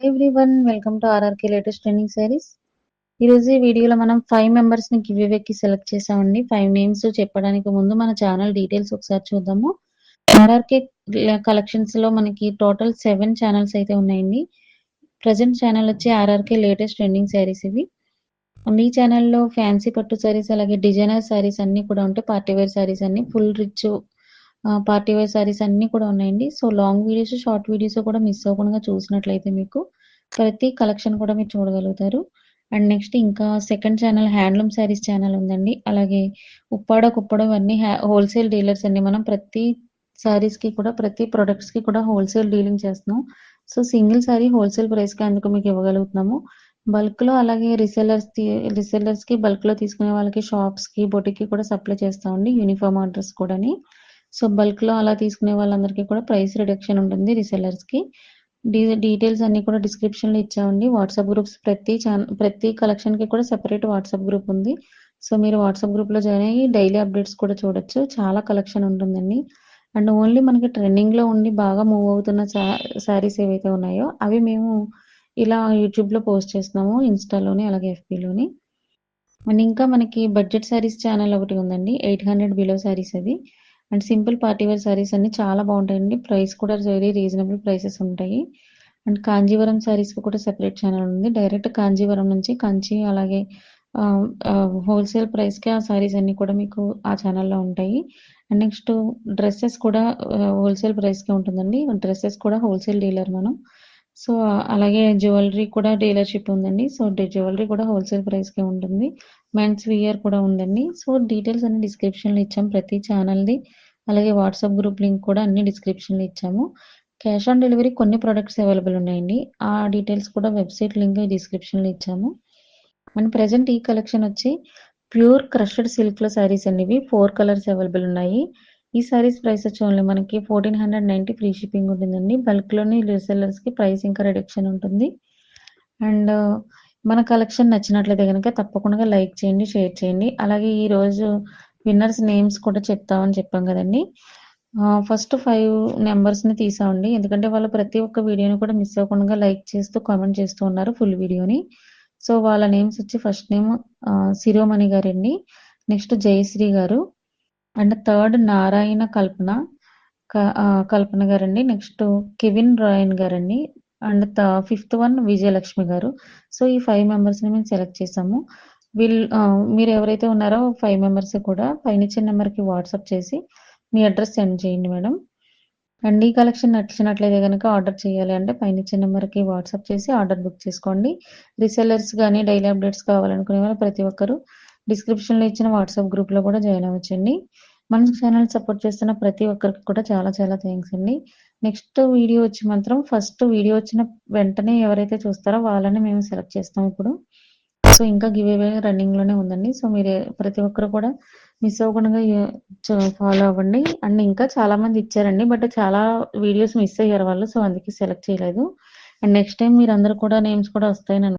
Everyone welcome to RRK latest trending saris. ఈరోజు ఈ వీడియోలో మనం 5 మెంబర్స్‌ని గివ్ అవేకి సెలెక్ట్ చేసామండి. 5 నేమ్స్ చెప్పడానికి ముందు మన ఛానల్ డీటెయిల్స్ ఒకసారి చూద్దాము. ఆర్ఆర్‌కే కలెక్షన్స్‌లో మనకి టోటల్ 7 ఛానల్స్ అయితే ఉన్నాయండి. ప్రెజెంట్ ఛానల్ వచ్చి ఆర్ఆర్‌కే లేటెస్ట్ ట్రెండింగ్ శారీస్ ఇవి. ఈ ఛానల్‌లో ఫ్యాన్సీ పట్టు శారీస్ అలాగే డిజైనర్ శారీస్ అన్నీ కూడా ఉంటాయి. పార్టీ వేర్ శారీస్ అన్నీ full rich party wear saris అన్నీ కూడా ఉన్నాయండి. So long videos, short videos కూడా మిస్ అవ్వకుండా చూసినట్లయితే మీకు ప్రతి కలెక్షన్ కూడా మీరు చూడగలుగుతారు. అండ్ నెక్స్ట్ ఇంకా second channel handloom saris channel ఉందండి. అలాగే ఉప్పాడ, కుప్పడ ఇవన్నీ హోల్‌సేల్ డీలర్స్ అండి. మనం ప్రతి శారీస్‌కి కూడా ప్రతి ప్రొడక్ట్స్‌కి కూడా హోల్‌సేల్ డీలింగ్ చేస్తున్నాం. సో సింగిల్ శారీ హోల్‌సేల్ ప్రైస్‌కి అందుకు మీకు ఇవ్వగలుగుతున్నాము. బల్క్‌లో అలాగే రీసెల్లర్స్‌కి బల్క్‌లో తీసుకునే వాళ్ళకి షాప్స్‌కి, బొటిక్‌కి కూడా సప్లై చేస్తామండి. యూనిఫార్మ్ ఆర్డర్స్ కూడాని. సో బల్క్‌లో అలా తీసుకునే వాళ్ళందరికీ కూడా ప్రైస్ రిడక్షన్ ఉంటుంది రీసెల్లర్స్‌కి. డీటెయిల్స్ అన్నీ కూడా డిస్క్రిప్షన్‌లో ఇచ్చామండి. వాట్సాప్ గ్రూప్స్ ప్రతి కలెక్షన్‌కి కూడా సెపరేట్ వాట్సాప్ గ్రూప్ ఉంది. సో మీరు వాట్సాప్ గ్రూప్‌లో జాయిన్ అయ్యి డైలీ అప్డేట్స్ కూడా చూడొచ్చు. చాలా కలెక్షన్ ఉంటుందండి. అండ్ ఓన్లీ మనకి ట్రెండింగ్‌లో ఉండి బాగా మూవ్ అవుతున్న శారీస్ ఏవైతే ఉన్నాయో అవి మేము ఇలా యూట్యూబ్‌లో పోస్ట్ చేస్తున్నాము. ఇన్‌స్టాలోని అలాగే ఎఫ్‌బీలోని. అండ్ ఇంకా మనకి బడ్జెట్ శారీస్ ఛానల్ ఒకటి ఉందండి. 800 బిలో శారీస్ అది. And simple party wear saris అన్నీ చాలా బాగుంటాయండి. ప్రైస్ కూడా వెరీ రీజనబుల్ ప్రైసెస్ ఉంటాయి. అండ్ కాంజీవరం శారీస్‌కి కూడా సెపరేట్ ఛానల్ ఉంది. డైరెక్ట్ కాంజీవరం నుంచి కంచి అలాగే హోల్‌సేల్ ప్రైస్‌కి ఆ శారీస్ అన్నీ కూడా మీకు ఆ ఛానల్‌లో ఉంటాయి. అండ్ నెక్స్ట్ డ్రెసెస్ కూడా హోల్‌సేల్ ప్రైస్‌కే ఉంటుందండి. డ్రెసెస్ కూడా హోల్‌సేల్ డీలర్ మనం. సో అలాగే జ్యువెలరీ కూడా డీలర్‌షిప్ ఉందండి. సో జ్యువెలరీ కూడా హోల్‌సేల్ ప్రైస్‌కే ఉంటుంది. మెన్స్ వియర్ కూడా ఉందండి. సో డీటెయిల్స్ అన్ని డిస్క్రిప్షన్‌లో ఇచ్చాం ప్రతి ఛానల్‌ది. అలాగే వాట్సాప్ గ్రూప్ లింక్ కూడా అన్ని డిస్క్రిప్షన్‌లో ఇచ్చాము. క్యాష్ ఆన్ డెలివరీ కొన్ని ప్రొడక్ట్స్ అవైలబుల్ ఉన్నాయండి. ఆ డీటెయిల్స్ కూడా వెబ్‌సైట్ లింక్ డిస్క్రిప్షన్‌లో ఇచ్చాము. అండ్ ప్రెజెంట్ ఈ కలెక్షన్ వచ్చి ప్యూర్ క్రష్డ్ సిల్క్‌లో శారీస్ అండి ఇవి. 4 కలర్స్ అవైలబుల్ ఉన్నాయి. ఈ శారీస్ ప్రైస్ వచ్చి ఓన్లీ మనకి 1490 ఫ్రీ షిప్పింగ్ ఉంటుందండి. బల్క్‌లోని రీసెల్లర్స్‌కి ప్రైస్ ఇంకా రిడక్షన్ ఉంటుంది. అండ్ మన కలెక్షన్ నచ్చినట్లయితే గనుక తప్పకుండా లైక్ చేయండి, షేర్ చేయండి. అలాగే ఈరోజు విన్నర్స్ నేమ్స్ కూడా చెప్తామని చెప్పాం కదండీ! ఫస్ట్ 5 నంబర్స్‌ని తీసామండి. ఎందుకంటే వాళ్ళు ప్రతి ఒక్క వీడియోని కూడా మిస్ అవ్వకుండా లైక్ చేస్తూ, కామెంట్ చేస్తూ ఉన్నారు ఫుల్ వీడియోని. సో వాళ్ళ నేమ్స్ వచ్చి ఫస్ట్ నేమ్ శిరోమణి గారండి. నెక్స్ట్ జయశ్రీ గారు. అండ్ థర్డ్ నారాయణ కల్పన గారండి. నెక్స్ట్ కెవిన్ రాయన్ గారండి. అండ్ ఫిఫ్త్ వన్ విజయలక్ష్మి గారు. సో ఈ 5 మెంబర్స్‌ని మేము సెలెక్ట్ చేసాము. మీరు ఎవరైతే ఉన్నారో 5 మెంబర్స్ కూడా పైనిచ్చిన నెంబర్‌కి వాట్సాప్ చేసి మీ అడ్రస్ సెండ్ చేయండి మేడం. అండ్ ఈ కలెక్షన్ నచ్చినట్లయితే గనుక ఆర్డర్ చేయాలి అంటే పైనిచ్చే నెంబర్‌కి వాట్సాప్ చేసి ఆర్డర్ బుక్ చేసుకోండి. రీసెల్లర్స్ గానీ, డైలీ అప్డేట్స్ కావాలనుకునే వాళ్ళు ప్రతి ఒక్కరు డిస్క్రిప్షన్‌లో ఇచ్చిన వాట్సాప్ గ్రూప్‌లో కూడా జాయిన్ అవ్వచ్చండి. మన ఛానల్ సపోర్ట్ చేస్తున్న ప్రతి ఒక్కరికి కూడా చాలా చాలా థాంక్స్ అండి. నెక్స్ట్ వీడియో వచ్చి మాత్రం ఫస్ట్ వీడియో వచ్చిన వెంటనే ఎవరైతే చూస్తారో వాళ్ళని మేము సెలెక్ట్ చేస్తాం ఇప్పుడు. సో ఇంకా గివ్ అవే రన్నింగ్‌లోనే ఉందండి. సో మీరు ప్రతి ఒక్కరు కూడా మిస్ అవ్వకుండా ఫాలో అవ్వండి. అండ్ ఇంకా చాలా మంది ఇచ్చారండి. బట్ చాలా వీడియోస్ మిస్ అయ్యారు వాళ్ళు. సో అందుకే సెలెక్ట్ చేయలేదు. అండ్ నెక్స్ట్ టైమ్ మీరందరూ కూడా నేమ్స్ కూడా వస్తాయని